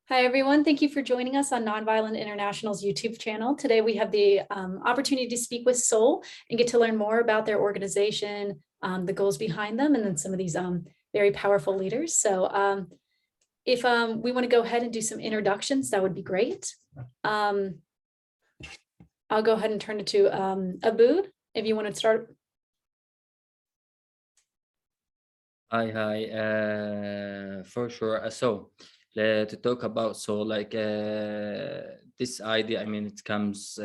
Hi, everyone. Thank you for joining us on Nonviolent International's YouTube channel. Today, we have the opportunity to speak with Soul and get to learn more about their organization, the goals behind them, and then some of these very powerful leaders. So if we want to go ahead and do some introductions, that would be great. I'll go ahead and turn it to Aboud, if you want to start. Hi, for sure. To talk about this idea, I mean, it comes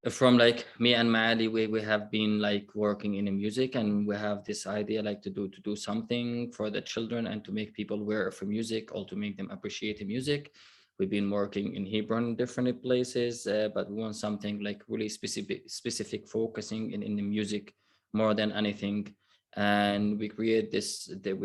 from like me and Maali. We have been like working in the music, and we have this idea like to do something for the children and to make people aware of music, or to make them appreciate the music. We've been working in Hebron, different places, but we want something like really specific focusing in the music more than anything. And we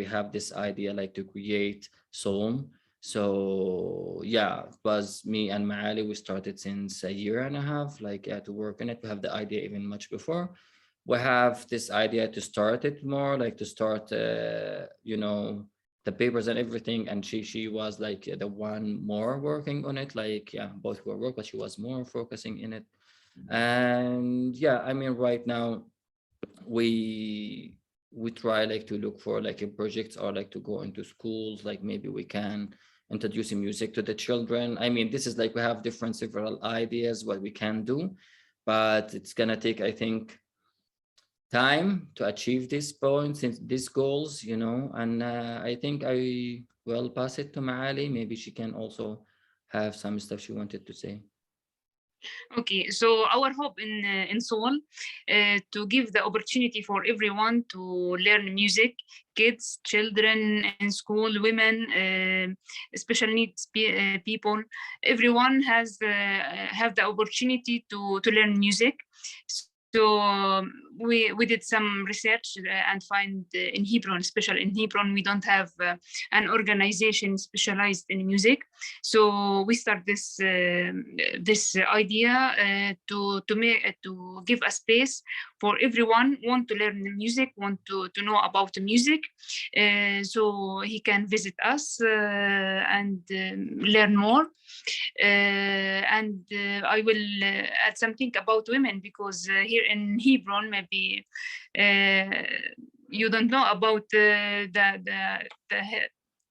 have this idea like to create Psalm. So yeah, it was me and Maali. We started since a year and a half, to work on it. We have the idea even much before. We have this idea to start it more, like to start, the papers and everything. And she was like the one more working on it. Like, yeah, both were work, but she was more focusing in it. And yeah, I mean, right now we try like to look for like a project, or like to go into schools, like maybe we can introduce music to the children. I mean, this is like we have several ideas what we can do, but it's gonna take, I think, time to achieve these points and these goals, and I think I will pass it to Maali. Maybe she can also have some stuff she wanted to say. Okay, so our hope in Seoul to give the opportunity for everyone to learn music, kids, children in school, women, special needs people. Everyone has have the opportunity to learn music. So we did some research and find in Hebron, especially in Hebron, we don't have an organization specialized in music. So we start this idea to give a space for everyone want to learn music, want to know about the music, so he can visit us and learn more. And I will add something about women, because here in Hebron, maybe you don't know about the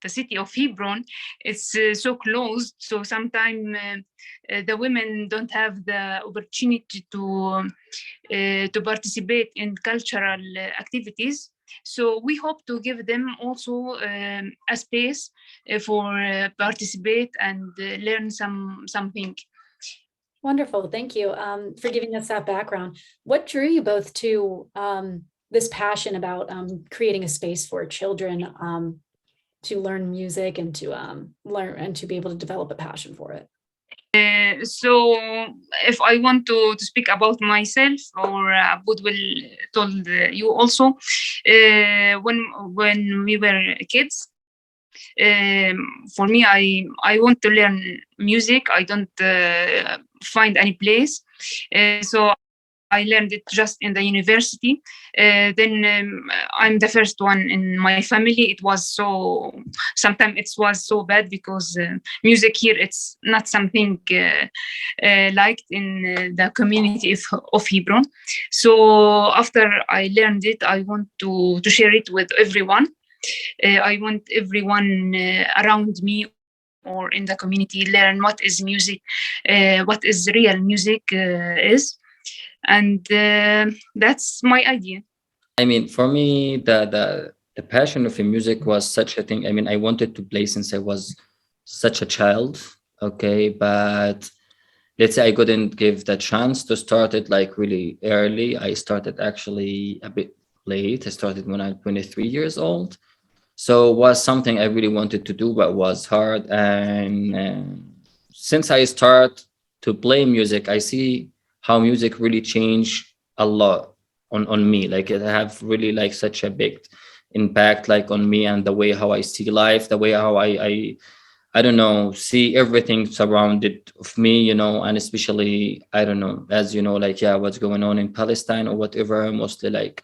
city of Hebron. It's so closed, so sometimes the women don't have the opportunity to participate in cultural activities. So we hope to give them also a space for participate and learn something. Wonderful. Thank you for giving us that background. What drew you both to this passion about creating a space for children to learn music and to learn and to be able to develop a passion for it? So if I want to speak about myself, or Aboud will told you also, when we were kids, for me, I want to learn music. I don't find any place, so I learned it just in the university. Then I'm the first one in my family. It was so, sometimes it was so bad, because music here, it's not something liked in the community of Hebron. So after I learned it, I want to share it with everyone. I want everyone around me or in the community learn what is music, what is real music is, and that's my idea. I mean, for me, the passion of the music was such a thing. I mean, I wanted to play since I was such a child. Okay, but let's say I couldn't give the chance to start it like really early. I started actually a bit late. I started when I was 23 years old. So it was something I really wanted to do, but was hard. And since I start to play music, I see how music really changed a lot on me. Like it have really like such a big impact like on me, and the way how I see life, the way how I don't know, see everything surrounded of me, and especially, I don't know, as you know, like, yeah, what's going on in Palestine or whatever, mostly like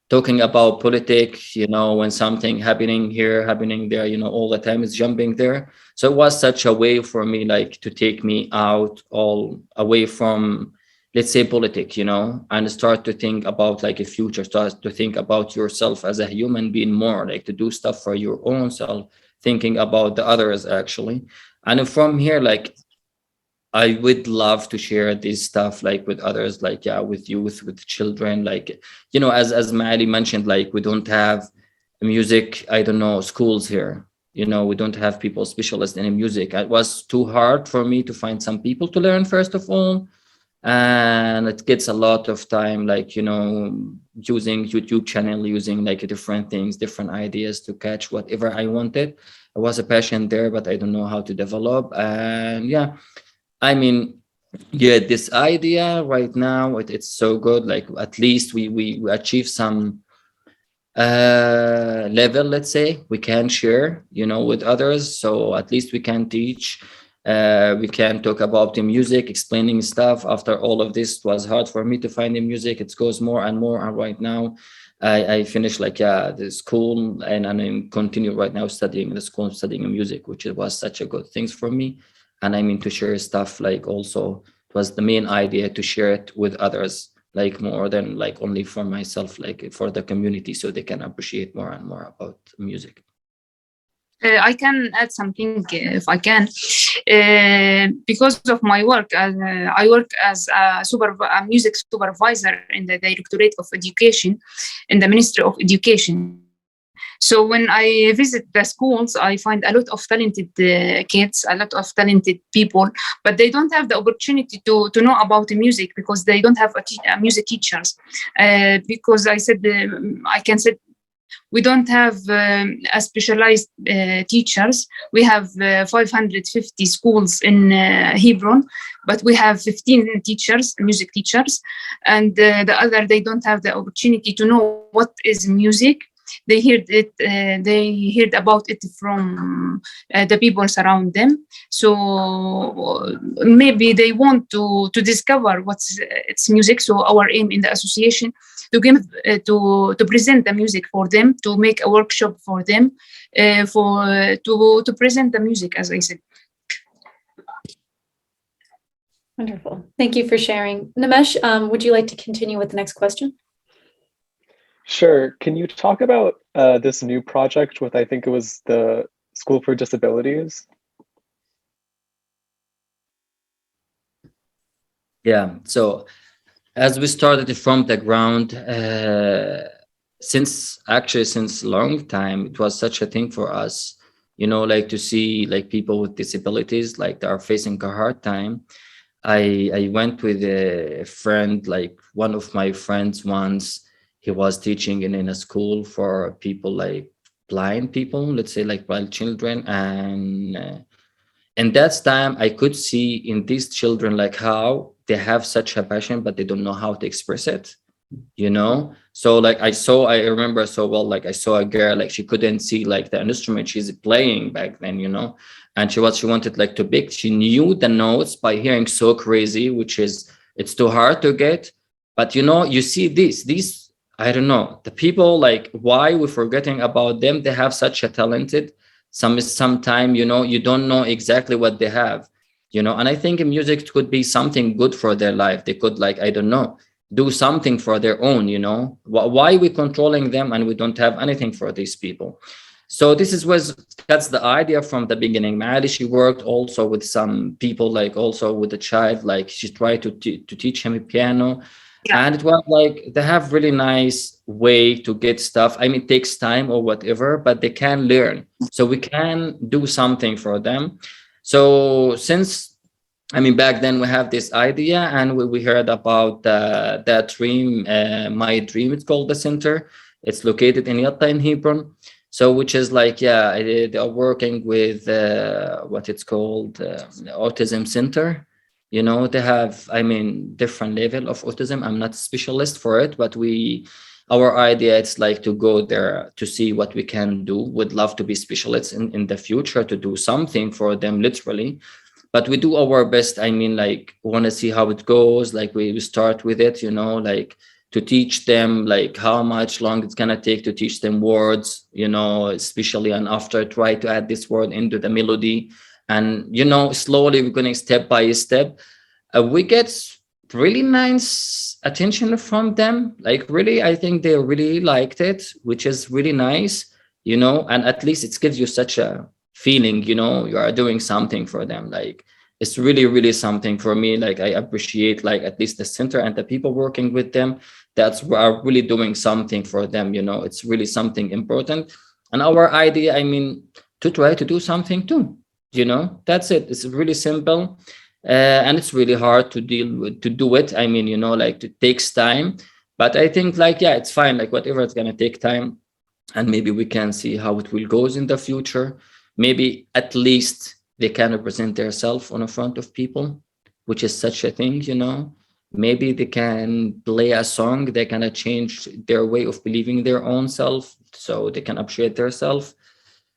talking about politics, when something happening here, happening there, all the time is jumping there. So it was such a way for me, like, to take me out all away from, let's say, politics, and start to think about like a future, start to think about yourself as a human being more, like to do stuff for your own self, thinking about the others actually. And from here, like, I would love to share this stuff like with others, like, yeah, with youth, with children, like, as Maali mentioned, like, we don't have music, I don't know, schools here. We don't have people specialists in music. It was too hard for me to find some people to learn, first of all. And it gets a lot of time, like, using YouTube channel, using like different things, different ideas to catch whatever I wanted. It was a passion there, but I don't know how to develop. And yeah, I mean, yeah, this idea right now, it's so good. Like, at least we achieve some level, let's say, we can share, with others. So at least we can teach. We can talk about the music, explaining stuff. After all of this, it was hard for me to find the music. It goes more and more. And right now, I finished like the school, and I continue right now studying the school, studying music, which was such a good thing for me. And I mean, to share stuff, like, also it was the main idea to share it with others, like more than like only for myself, like for the community, so they can appreciate more and more about music. I can add something if I can. Because of my work, I work as a music supervisor in the Directorate of Education in the Ministry of Education. So when I visit the schools, I find a lot of talented kids, a lot of talented people, but they don't have the opportunity to know about the music because they don't have music teachers. Because I can say we don't have a specialized teachers. We have 550 schools in Hebron, but we have 15 teachers, music teachers, and the other, they don't have the opportunity to know what is music. They heard it. They heard about it from the people around them. So maybe they want to discover what's it's music. So our aim in the association to give to present the music for them, to make a workshop for them, to present the music, as I said. Wonderful. Thank you for sharing. Nimesh, would you like to continue with the next question? Sure. Can you talk about this new project with, I think it was the School for Disabilities? Yeah. So as we started from the ground, since long time, it was such a thing for us, like to see like people with disabilities, like they are facing a hard time. I went with a friend, like one of my friends once. He was teaching in a school for people like blind people, let's say like blind children. And that time I could see in these children like how they have such a passion, but they don't know how to express it, So like I remember so well, like I saw a girl, like she couldn't see like the instrument she's playing back then, and she wanted like to pick. She knew the notes by hearing so crazy, which is, it's too hard to get. But you see these I don't know, the people, like, why we're forgetting about them. They have such a talented, sometime, you don't know exactly what they have, and I think music could be something good for their life. They could, like, I don't know, do something for their own, why we controlling them and we don't have anything for these people. So that's the idea from the beginning. Maali, she worked also with some people, like also with a child, like she tried to teach him piano. Yeah. And it was like, they have really nice way to get stuff. I mean, it takes time or whatever, but they can learn. So we can do something for them. So back then we have this idea, and we heard about that dream, My Dream, it's called the center. It's located in Yatta in Hebron. So which is like, they are working with what it's called, autism center. They have, different level of autism. I'm not a specialist for it, but our idea, it's like to go there to see what we can do. Would love to be specialists in the future to do something for them, literally. But we do our best. Like, want to see how it goes. Like we start with it, like to teach them like how much long it's gonna take to teach them words, you know, especially, and after try to add this word into the melody. And, you know, slowly we're going step by step. We get really nice attention from them. Like really, I think they really liked it, which is really nice, you know, and at least it gives you such a feeling, you know, you are doing something for them. Like it's really, really something for me. Like I appreciate like at least the center and the people working with them. That's we are really doing something for them, you know, it's really something important. And our idea, I mean, to try to do something too, you know, that's it. It's really simple. And it's really hard to deal with, to do it. I mean, you know, like it takes time, but I think like, yeah, it's fine. Like whatever, it's going to take time, and maybe we can see how it will goes in the future. Maybe at least they can represent themselves on the front of people, which is such a thing, you know. Maybe they can play a song, they can change their way of believing their own self, so they can appreciate their self.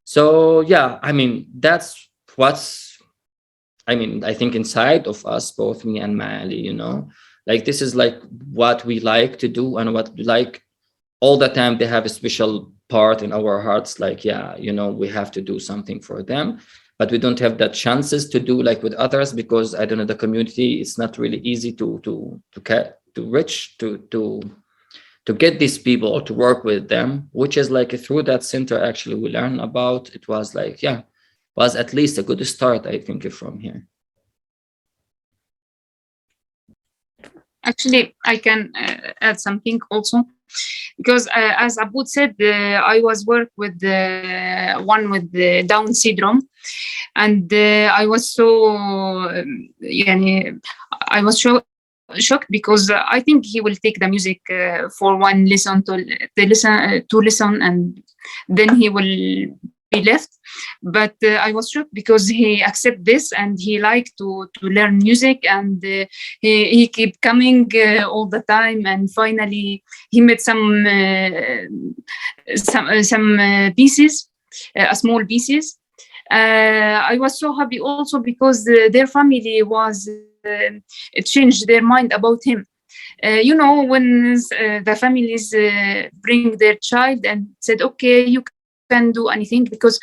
So yeah, I mean, that's what's, I mean, I think inside of us, both me and Maali, you know, like this is like what we like to do and what we like all the time. They have a special part in our hearts. Like, yeah, you know, we have to do something for them, but we don't have that chances to do like with others because I don't know, the community, it's not really easy to reach, to get these people or to work with them, which is like through that center actually we learn about. It was like, yeah, was at least a good start, I think, from here. Actually, I can add something also, because as Aboud said, I was work with one with the Down syndrome, and I was so, I was so shocked because I think he will take the music for one lesson to listen, and then he will be left. But I was shocked because he accept this and he liked to learn music, and he keep coming all the time, and finally he made some pieces, small pieces. I was so happy also because their family was changed their mind about him. You know, when the families bring their child and said, okay, you can do anything, because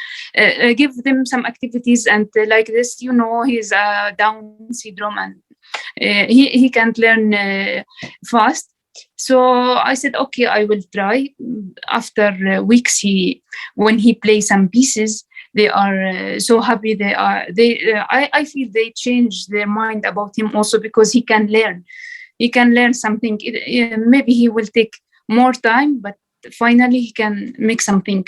give them some activities and like this, you know, he's Down syndrome and he can't learn fast. So I said, okay, I will try. After weeks, when he plays some pieces, they are so happy. I feel they changed their mind about him also because he can learn. He can learn something. Maybe he will take more time, but finally he can make something.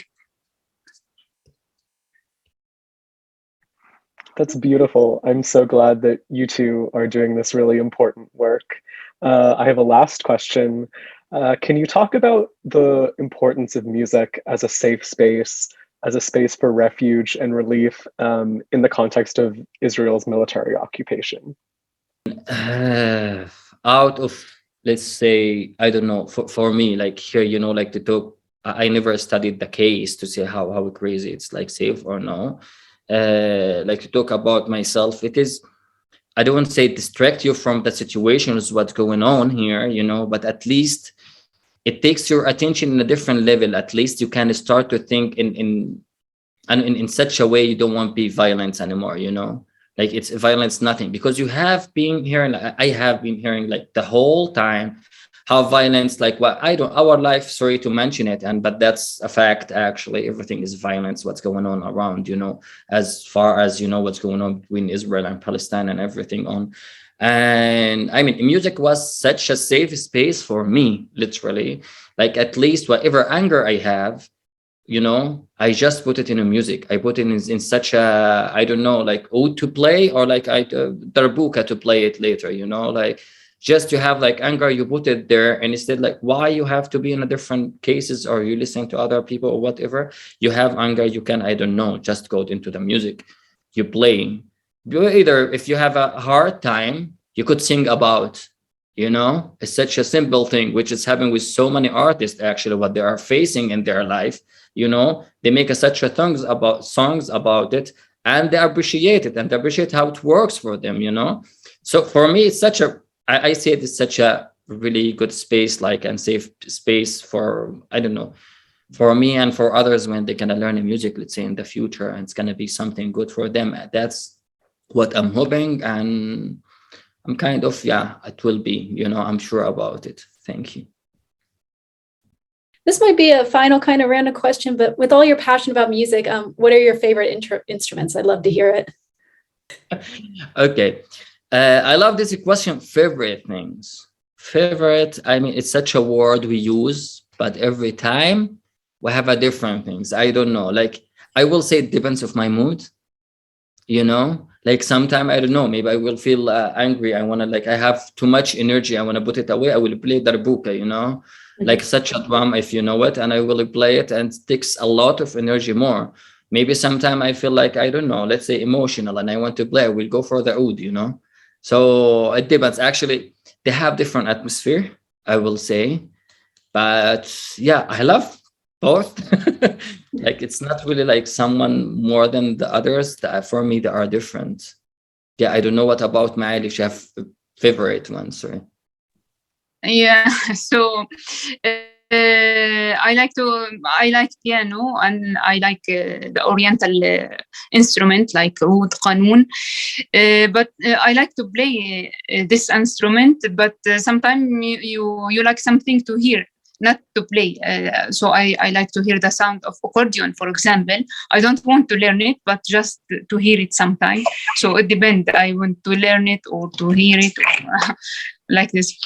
That's beautiful. I'm so glad that you two are doing this really important work. I have a last question. Can you talk about the importance of music as a safe space, as a space for refuge and relief in the context of Israel's military occupation? Out of, let's say, I don't know, for me, like here, you know, like to talk, I never studied the case to say how crazy it's like safe or no. Like to talk about myself, it is, I don't want to say distract you from the situations, what's going on here, you know, but at least it takes your attention in a different level. At least you can start to think in such a way you don't want to be violent anymore, you know, like it's violence, nothing, because you have been hearing, I have been hearing like the whole time how violence, like what I don't, our life, sorry to mention it, but that's a fact. Actually, everything is violence, what's going on around, you know, as far as, you know, what's going on between Israel and Palestine and everything on. And I mean, music was such a safe space for me, literally, like at least whatever anger I have, you know, I just put it in a music. I put it in such a, I don't know, like Oud to play, or like Darbuka to play it later, you know, like just to have like anger, you put it there. And instead, like, why you have to be in a different cases, or you listen to other people or whatever, you have anger, you can, I don't know, just go into the music, you play. Either if you have a hard time, you could sing about, you know, it's such a simple thing, which is happening with so many artists, actually, what they are facing in their life, you know, they make such a songs about it, and they appreciate it, and they appreciate how it works for them, you know. So for me, it's such a, I say it is such a really good space, like, and safe space for, I don't know, for me and for others when they're gonna learn music, let's say in the future, and it's gonna be something good for them. That's what I'm hoping, and I'm kind of, yeah, it will be, I'm sure about it. Thank you. This might be a final kind of random question, but with all your passion about music, what are your favorite instruments? I'd love to hear it. Okay. I love this question. Favorite things. Favorite, I mean, it's such a word we use, but every time we have a different things. I don't know. Like, I will say it depends of my mood, like sometime, I don't know, maybe I will feel angry. I want to, like, I have too much energy. I want to put it away. I will play Darbuka, like such a drum, if you know it, and I will play it, and it takes a lot of energy more. Maybe sometime I feel like, I don't know, let's say emotional, and I want to play, I will go for the oud, So it depends. Actually, they have different atmosphere, I will say. But yeah, I love both. Like, it's not really like someone more than the others. For me, they are different. Yeah, I don't know what about Maali, if you have favorite one. Sorry. Yeah, so I like piano, and I like the Oriental instrument like Oud, Qanoon. But I like to play this instrument. But sometimes you like something to hear, not to play. So I like to hear the sound of accordion, for example. I don't want to learn it, but just to hear it sometimes. So it depends. I want to learn it or to hear it, or like this.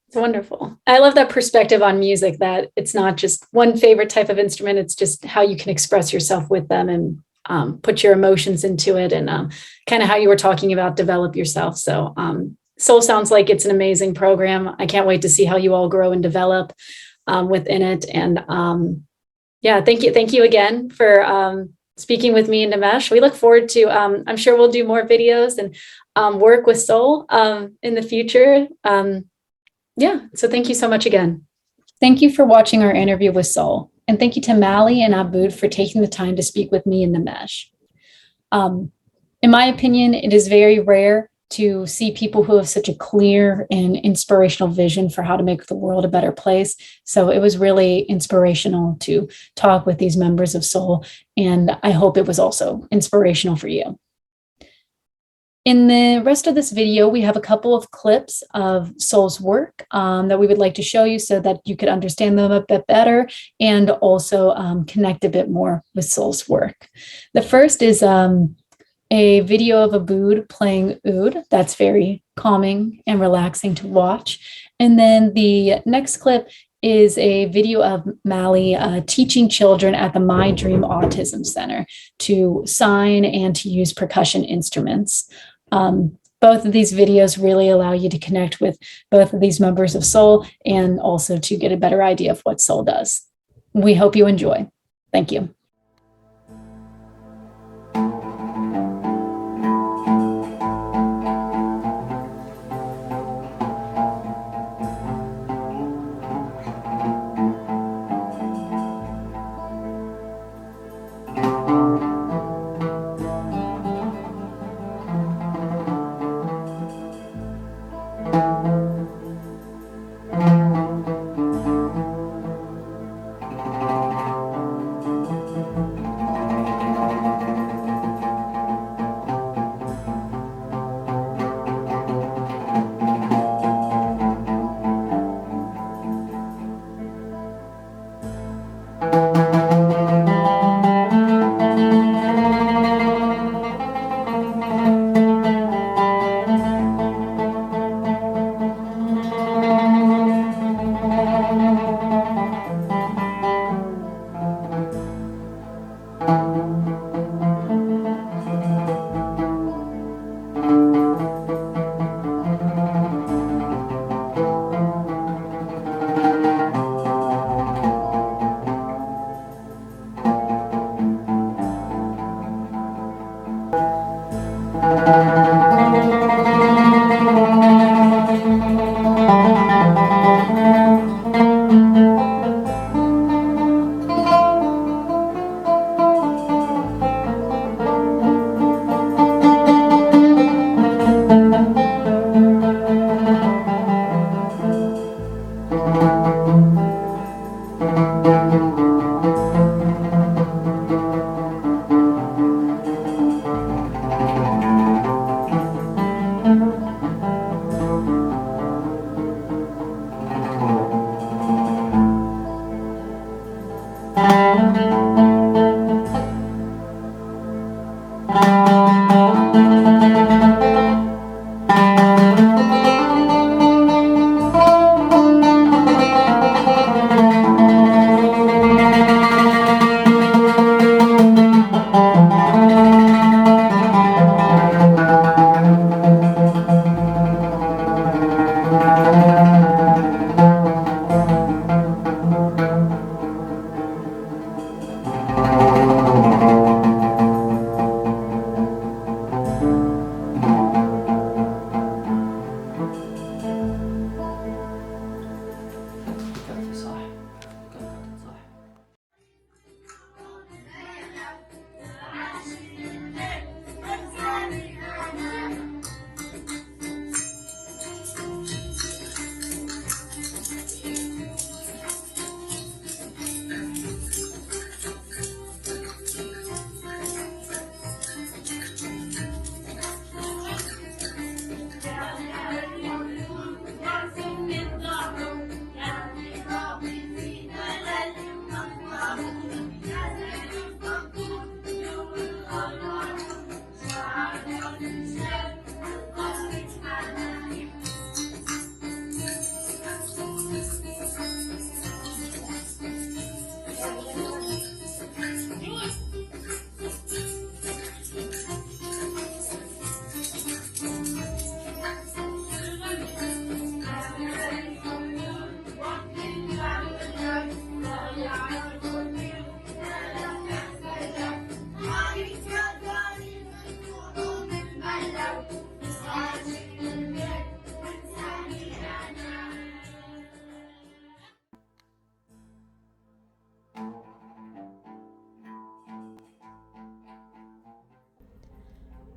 It's wonderful. I love that perspective on music, that it's not just one favorite type of instrument. It's just how you can express yourself with them and put your emotions into it, and kind of how you were talking about develop yourself. So Soul sounds like it's an amazing program. I can't wait to see how you all grow and develop within it. And yeah, thank you again for speaking with me and Nimesh. We look forward to, I'm sure we'll do more videos and work with Soul in the future. Yeah, so thank you so much again. Thank you for watching our interview with Soul. And thank you to Maali and Aboud for taking the time to speak with me and Nimesh. In my opinion, it is very rare to see people who have such a clear and inspirational vision for how to make the world a better place. So it was really inspirational to talk with these members of Soul, and I hope it was also inspirational for you. In the rest of this video, we have a couple of clips of Soul's work that we would like to show you so that you could understand them a bit better and also connect a bit more with Soul's work. The first is a video of Aboud playing oud. That's very calming and relaxing to watch. And then the next clip is a video of Maali teaching children at the My Dream Autism Center to sign and to use percussion instruments. Both of these videos really allow you to connect with both of these members of Soul and also to get a better idea of what Soul does. We hope you enjoy. Thank you.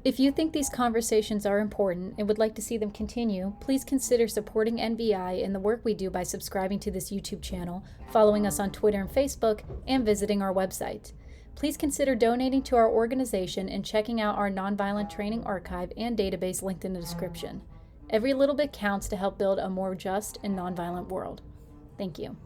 If you think these conversations are important and would like to see them continue, please consider supporting NVI and the work we do by subscribing to this YouTube channel, following us on Twitter and Facebook, and visiting our website. Please consider donating to our organization and checking out our nonviolent training archive and database linked in the description. Every little bit counts to help build a more just and nonviolent world. Thank you.